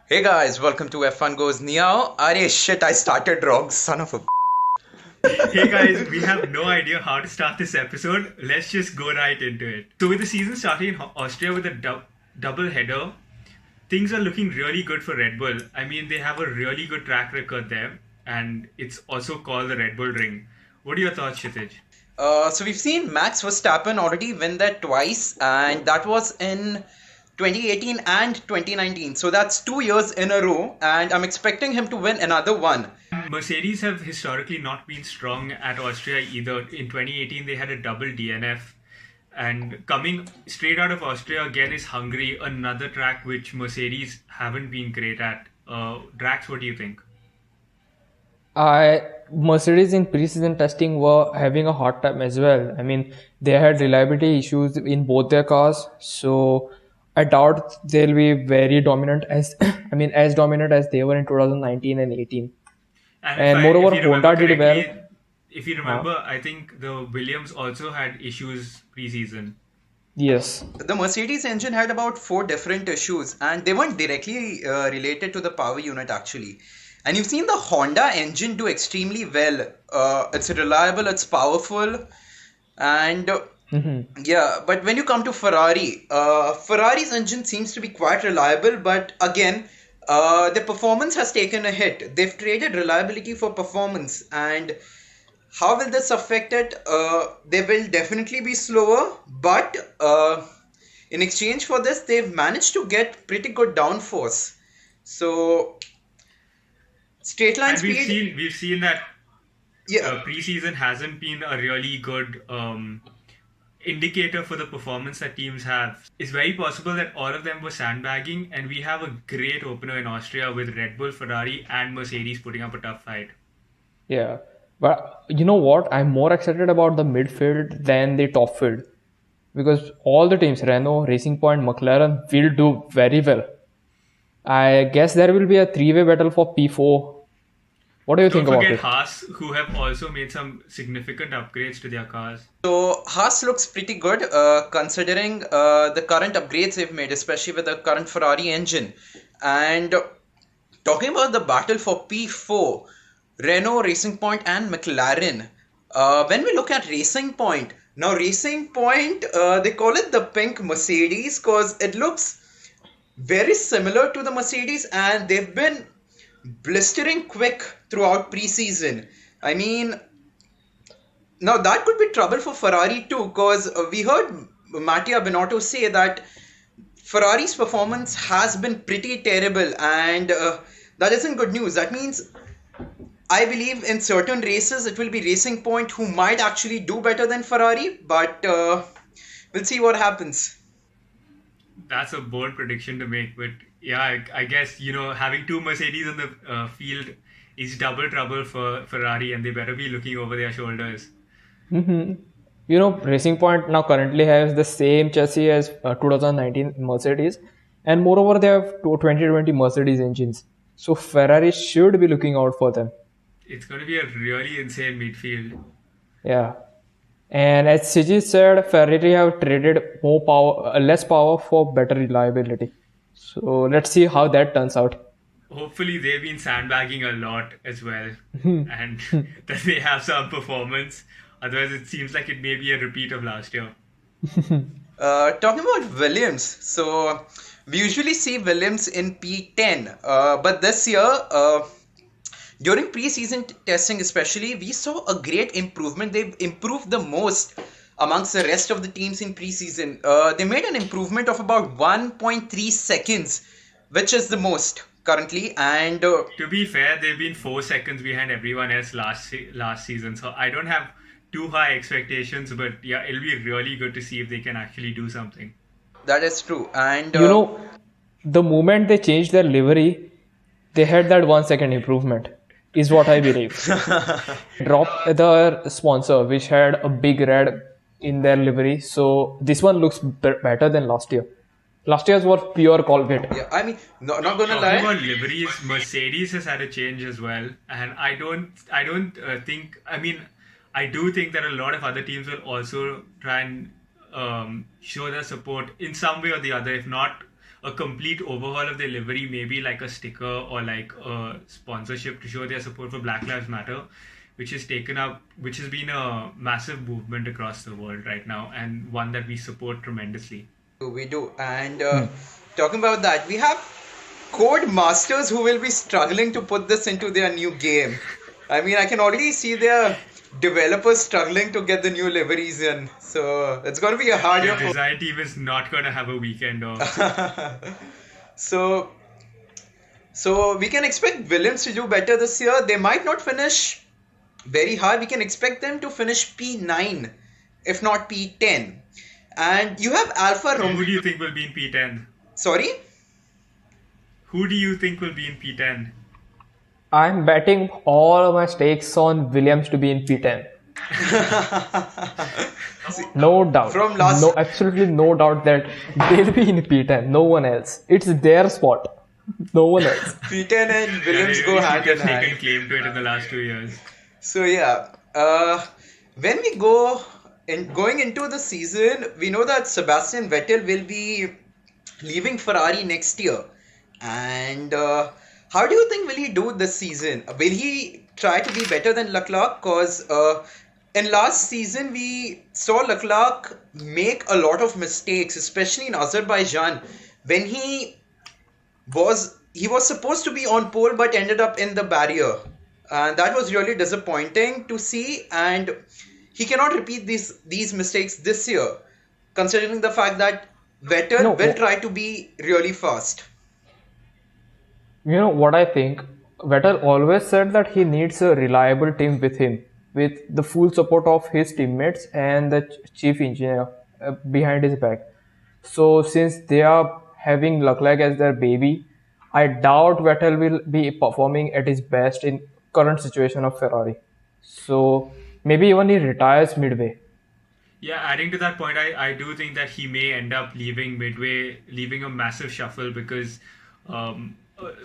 Hey guys, welcome to F1 Goes Meow. Arey shit, I started wrong, son of a. Hey guys, we have no idea how to start this episode. Let's just go right into it. So, with the season starting in Austria with a double header, things are looking really good for Red Bull. I mean, they have a really good track record there, and it's also called the Red Bull Ring. What are your thoughts, Kshitj? So we've seen Max Verstappen already win that twice, and that was in 2018 and 2019. So that's 2 years in a row, and I'm expecting him to win another one. Mercedes have historically not been strong at Austria either. In 2018, they had a double DNF. And coming straight out of Austria again is Hungary, another track which Mercedes haven't been great at. Drax, what do you think? I Mercedes in preseason testing were having a hard time as well. I mean, they had reliability issues in both their cars, so I doubt they'll be very dominant as as dominant as they were in 2019 and 18. And And if moreover, you remember Honda did well. correctly, if you Huh? remember, I think the Williams also had issues preseason. Yes. The Mercedes engine had about four different issues, and they weren't directly related to the power unit actually. And you've seen the Honda engine do extremely well. It's reliable, it's powerful, and yeah. But when you come to Ferrari, Ferrari's engine seems to be quite reliable, but again, the performance has taken a hit. They've traded reliability for performance, and how will this affect it? They will definitely be slower, but in exchange for this, they've managed to get pretty good downforce. So straight line And speed, we've seen that yeah, preseason hasn't been a really good indicator for the performance that teams have. It's very possible that all of them were sandbagging, and we have a great opener in Austria with Red Bull, Ferrari, and Mercedes putting up a tough fight. Yeah. But you know what? I'm more excited about the midfield than the top field because all the teams, Renault, Racing Point, McLaren, will do very well. I guess there will be a three-way battle for P4. What do you Don't think about forget it? Haas, who have also made some significant upgrades to their cars. so Haas looks pretty good considering the current upgrades they've made, especially with the current Ferrari engine. And talking about the battle for P4, Renault, Racing Point, and McLaren. When we look at Racing Point, now Racing Point, they call it the pink Mercedes because it looks very similar to the Mercedes, and they've been blistering quick throughout preseason. I mean, now that could be trouble for Ferrari too, because we heard Mattia Binotto say that Ferrari's performance has been pretty terrible, and that isn't good news. That means I believe in certain races it will be Racing Point who might actually do better than Ferrari, but we'll see what happens. That's a bold prediction to make, but yeah, I guess having two Mercedes in the field is double trouble for Ferrari, and they better be looking over their shoulders. Racing Point now currently has the same chassis as 2019 Mercedes, and moreover, they have 2020 Mercedes engines. So Ferrari should be looking out for them. It's going to be a really insane midfield. Yeah. And as Siji said, Ferrari have traded more power, less power for better reliability. So let's see how that turns out. Hopefully, they've been sandbagging a lot as well, and that they have some performance. Otherwise, it seems like it may be a repeat of last year. Talking about Williams, so we usually see Williams in P10, but this year, during preseason testing especially, we saw a great improvement. They've improved the most amongst the rest of the teams in preseason. They made an improvement of about 1.3 seconds, which is the most currently, and To be fair, they've been 4 seconds behind everyone else last season, so I don't have too high expectations. But yeah, it'll be really good to see if they can actually do something. that is true. And You know, the moment they changed their livery, they had that 1 second improvement, is what I believe. Dropped their sponsor, which had a big red in their livery. So this one looks better than last year. Last year's was pure Colgate. yeah, I mean, not gonna Talking lie. about liveries, Mercedes has had a change as well, and I don't think. I mean, I do think that a lot of other teams will also try and show their support in some way or the other. If not a complete overhaul of their livery, maybe like a sticker or like a sponsorship to show their support for Black Lives Matter, which has been a massive movement across the world right now, and one that we support tremendously. We do. And Hmm. talking about that, we have code masters who will be struggling to put this into their new game. I mean, I can already see their developers struggling to get the new liveries in. So it's going to be a hard Their year for. design team is not going to have a weekend off. So, so we can expect Williams to do better this year. They might not finish very high. We can expect them to finish P9, if not P10. And you have Alfa So who Romeo. do you think will be in P10? Sorry? Who do you think will be in P10? I'm betting all of my stakes on Williams to be in P10. No doubt. From last- No, absolutely no doubt that they'll be in P10. No one else. It's their spot. No one else. P10 and Yeah, Williams they go really hand seem in to have taken hand. claim to it in the last 2 years. So yeah, when we go going into the season, we know that Sebastian Vettel will be leaving Ferrari next year. And how do you think will he do this season? Will he try to be better than Leclerc? Because in last season we saw Leclerc make a lot of mistakes, especially in Azerbaijan, when he was supposed to be on pole but ended up in the barrier, and that was really disappointing to see. And he cannot repeat these mistakes this year, considering the fact that Vettel No, will try to be really fast. you know what I think? Vettel always said that he needs a reliable team with him, with the full support of his teammates and the chief engineer behind his back. So since they are having Leclerc as their baby, I doubt Vettel will be performing at his best in current situation of Ferrari. So maybe even he retires midway. Yeah, adding to that point, I do think that he may end up leaving midway, leaving a massive shuffle because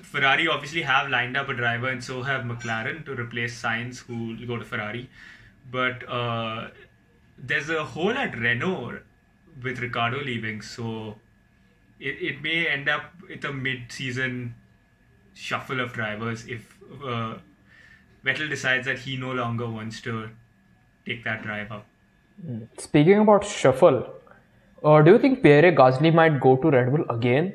Ferrari obviously have lined up a driver and so have McLaren to replace Sainz, who will go to Ferrari. But there's a hole at Renault with Ricardo leaving, so it may end up with a mid-season shuffle of drivers if Vettel decides that he no longer wants to take that drive up. Speaking about shuffle, do you think Pierre Gasly might go to Red Bull again?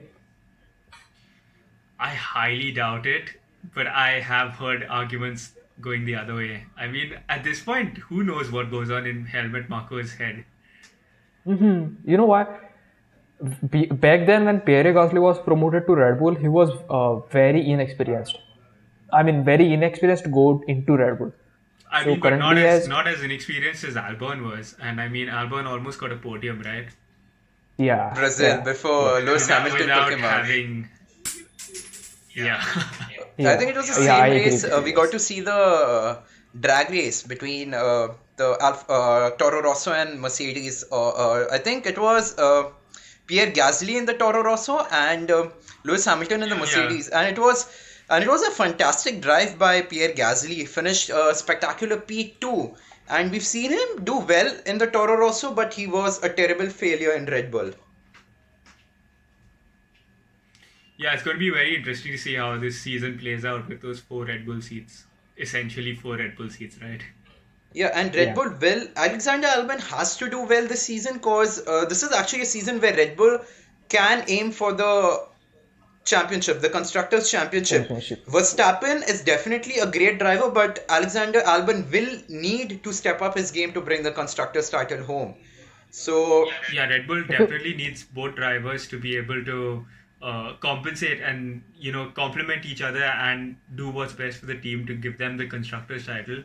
I highly doubt it, but I have heard arguments going the other way. I mean, at this point, who knows what goes on in Helmut Marko's head? You know why? Back then, when Pierre Gasly was promoted to Red Bull, he was very inexperienced. I mean, very inexperienced to go into Red Bull. I So mean, but currently, as not as inexperienced as Albon was, and I mean, Albon almost got a podium, right? yeah, Brazil yeah, before Lewis Hamilton Without took him out. having, yeah. I think it was the yeah, same I agree race. with you. We got to see the drag race between Toro Rosso and Mercedes. I think it was Pierre Gasly in the Toro Rosso and Lewis Hamilton in the Mercedes, and it was a fantastic drive by Pierre Gasly. He finished a spectacular P2, and we've seen him do well in the Toro Rosso, but he was a terrible failure in Red Bull. Yeah, it's going to be very interesting to see how this season plays out with those 4 Red Bull seats. Essentially 4 Red Bull seats, right? Yeah, and Red Yeah. Bull will. Alexander Albon has to do well this season because this is actually a season where Red Bull can aim for the championship, the Constructors' Championship. Championship. Verstappen is definitely a great driver, but Alexander Albon will need to step up his game to bring the Constructors' title home. So, Yeah, Red Bull definitely needs both drivers to be able to compensate and complement each other and do what's best for the team to give them the constructors title.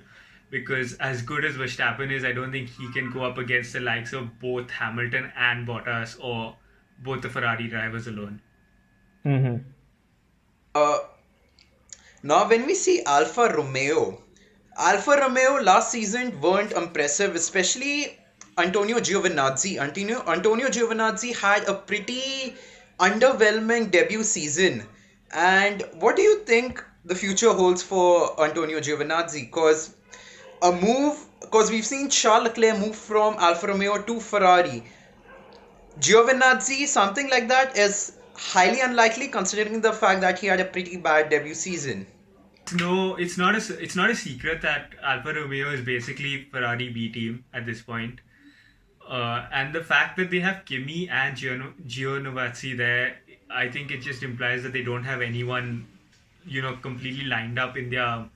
Because as good as Verstappen is, I don't think he can go up against the likes of both Hamilton and Bottas or both the Ferrari drivers alone. Hmm. uh, now when we see Alfa Romeo last season weren't impressive, especially Antonio Giovinazzi. Antonio Giovinazzi had a pretty underwhelming debut season. And what do you think the future holds for Antonio Giovinazzi? Because we've seen Charles Leclerc move from Alfa Romeo to Ferrari. Giovinazzi, something like that is highly unlikely considering the fact that he had a pretty bad debut season. No, it's not a secret that Alfa Romeo is basically Ferrari B team at this point. And the fact that they have Kimi and Giovinazzi there, I think it just implies that they don't have anyone, completely lined up in their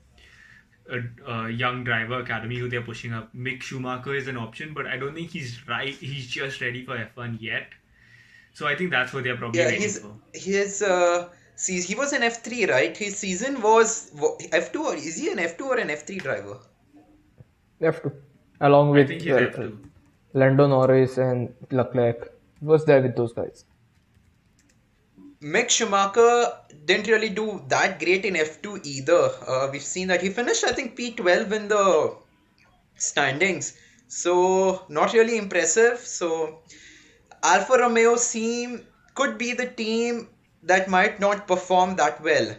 young driver academy who they're pushing up. Mick Schumacher is an option, but I don't think he's right. He's just ready for F1 yet. So I think that's what they're probably Yeah, waiting for. he was an F3, right? His season was F2, or is he an F2 or an F3 driver? F2, along I with think he's F2. Lando Norris and Leclerc. He was there with those guys. Mick Schumacher didn't really do that great in F2 either. We've seen that he finished, I think, P12 in the standings. So, not really impressive. So, Alfa Romeo could be the team that might not perform that well.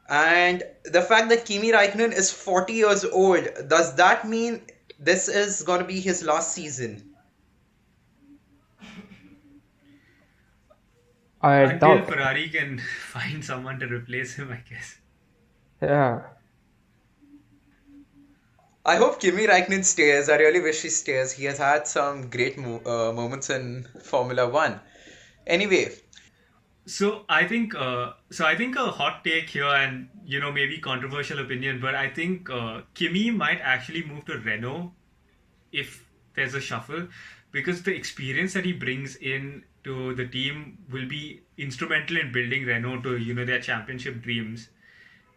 And the fact that Kimi Raikkonen is 40 years old, does that mean this is going to be his last season? I Until doubt. Ferrari can find someone to replace him, I guess. Yeah. I hope Kimi Raikkonen stays. I really wish he stays. He has had some great moments in Formula One. Anyway, So I think a hot take here, and maybe controversial opinion, but I think Kimi might actually move to Renault if there's a shuffle, because the experience that he brings in to the team will be instrumental in building Renault to their championship dreams.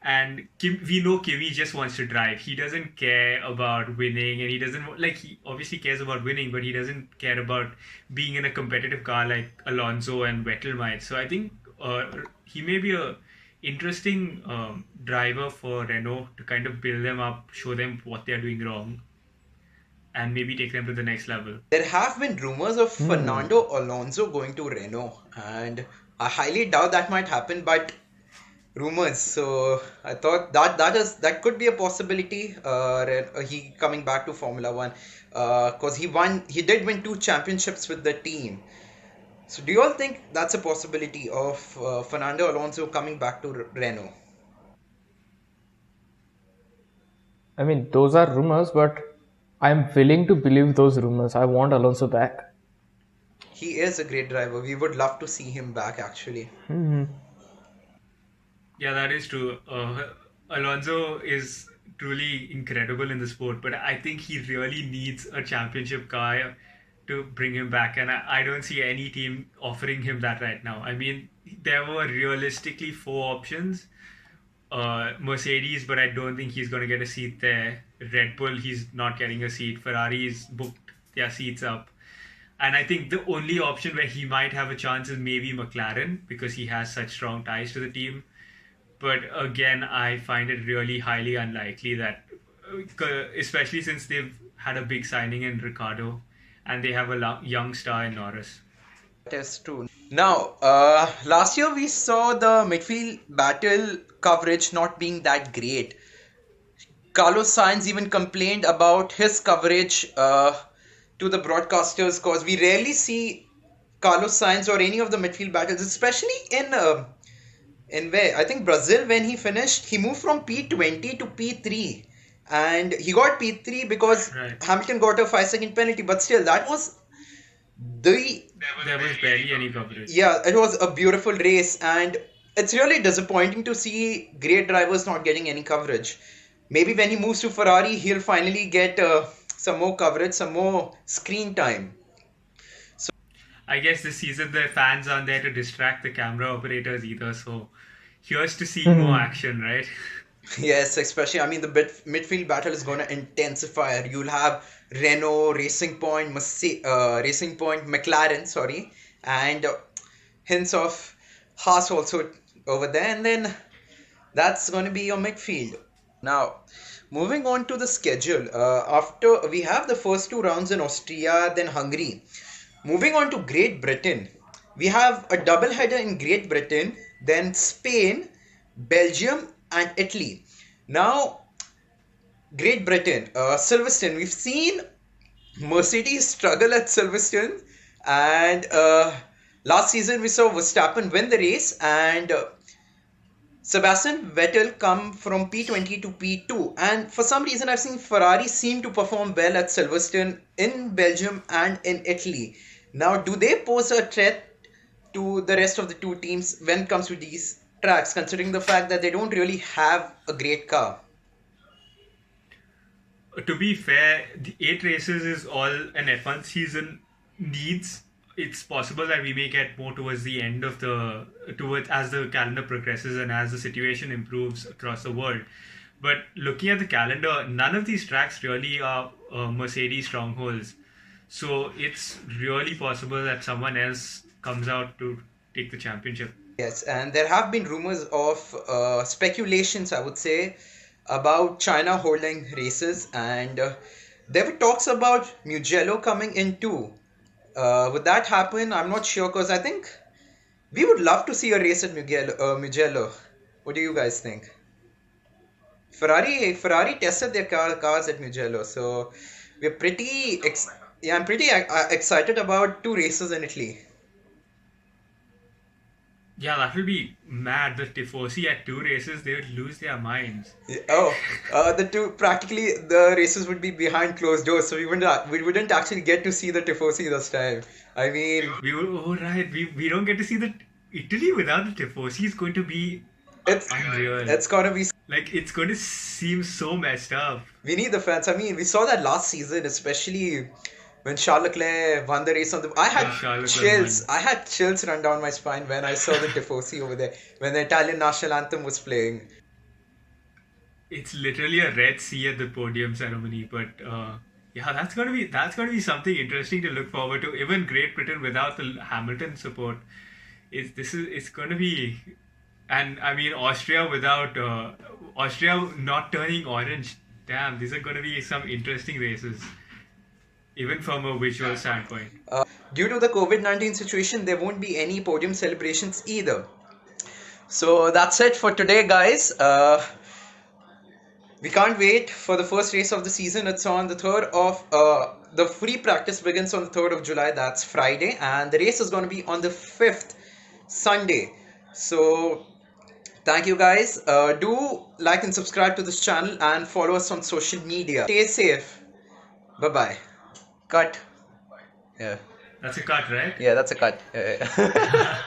And we know Kimi just wants to drive. He doesn't care about winning, and he doesn't like. He obviously cares about winning, but he doesn't care about being in a competitive car like Alonso and Vettel might. So I think he may be a interesting driver for Renault to kind of build them up, show them what they're doing wrong, and maybe take them to the next level. there have been rumors of Fernando Alonso going to Renault, and I highly doubt that might happen, but rumors. So I thought that could be a possibility. He coming back to Formula One, because he did win two championships with the team. So do you all think that's a possibility of Fernando Alonso coming back to Renault? I mean, those are rumors, but I'm willing to believe those rumors. I want Alonso back. He is a great driver. We would love to see him back actually. Yeah, that is true. Alonso is truly incredible in the sport, but I think he really needs a championship car to bring him back, and I don't see any team offering him that right now. I mean, there were realistically four options. Mercedes, but I don't think he's going to get a seat there. Red Bull, he's not getting a seat. Ferrari's booked their seats up. And I think the only option where he might have a chance is maybe McLaren because he has such strong ties to the team. But again, I find it really highly unlikely that, especially since they've had a big signing in Ricardo and they have a young star in Norris. That is true. Now, last year we saw the midfield battle coverage not being that great. Carlos Sainz even complained about his coverage to the broadcasters because we rarely see Carlos Sainz or any of the midfield battles, especially in where I think Brazil, when he finished, he moved from P20 to P3, and he got P3 because Right. Hamilton got a 5 second penalty. But still, that was the There was barely any coverage. yeah, it was a beautiful race, and it's really disappointing to see great drivers not getting any coverage. Maybe when he moves to Ferrari, he'll finally get some more coverage, some more screen time. I guess this season the fans aren't there to distract the camera operators either, so here's to see more action, right? Yes, especially, I mean, the midfield battle is going to intensify. You'll have Renault, Racing Point, McLaren, sorry, and hints of Haas also over there, and then that's going to be your midfield. Now, moving on to the schedule. After we have the first two rounds in Austria, then Hungary. Moving on to Great Britain, we have a double header in Great Britain, then Spain, Belgium, and Italy. Now, Great Britain, Silverstone. We've seen Mercedes struggle at Silverstone, and Last season, we saw Verstappen win the race and Sebastian Vettel come from P20 to P2. And for some reason, I've seen Ferrari seem to perform well at Silverstone in Belgium and in Italy. Now, do they pose a threat to the rest of the two teams when it comes to these tracks, considering the fact that they don't really have a great car? To be fair, the 8 races is all an F1 season needs. It's possible that we may get more towards the end of towards as the calendar progresses and as the situation improves across the world. But looking at the calendar, none of these tracks really are Mercedes strongholds. So it's really possible that someone else comes out to take the championship. Yes, and there have been rumors of speculations, I would say, about China holding races, and there were talks about Mugello coming in too. Would that happen? I'm not sure because I think we would love to see a race at Mugello. What do you guys think? Ferrari tested their cars at Mugello, so we're yeah, I'm pretty excited about two races in Italy. Yeah, that would be mad. The Tifosi at 2 races, they would lose their minds. Oh, the races would be behind closed doors, so we wouldn't actually get to see the Tifosi this time. I mean, We don't get to see the Italy without the Tifosi is going to be it's unreal. it's gonna be. Like it's going to seem so messed up. We need the fans. I mean, we saw that last season, especially when Charles Leclerc won the race on the. I had Charles Leclerc chills. won. I had chills run down my spine when I saw the Tifosi over there when the Italian national anthem was playing. It's literally a Red Sea at the podium ceremony, but yeah, that's gonna be something interesting to look forward to. Even Great Britain without the Hamilton support, it's gonna be, and I mean Austria not turning orange. Damn, these are gonna be some interesting races, even from a visual standpoint. Due to the COVID-19 situation, there won't be any podium celebrations either. So that's it for today, guys. We can't wait for the first race of the season. It's on the 3rd of the free practice begins on the 3rd of July. That's Friday, and the race is going to be on the 5th, Sunday. So thank you, guys. Do like and subscribe to this channel and follow us on social media. Stay safe. Bye bye. Cut. Yeah. That's a cut, right? Yeah, that's a cut. Yeah, yeah.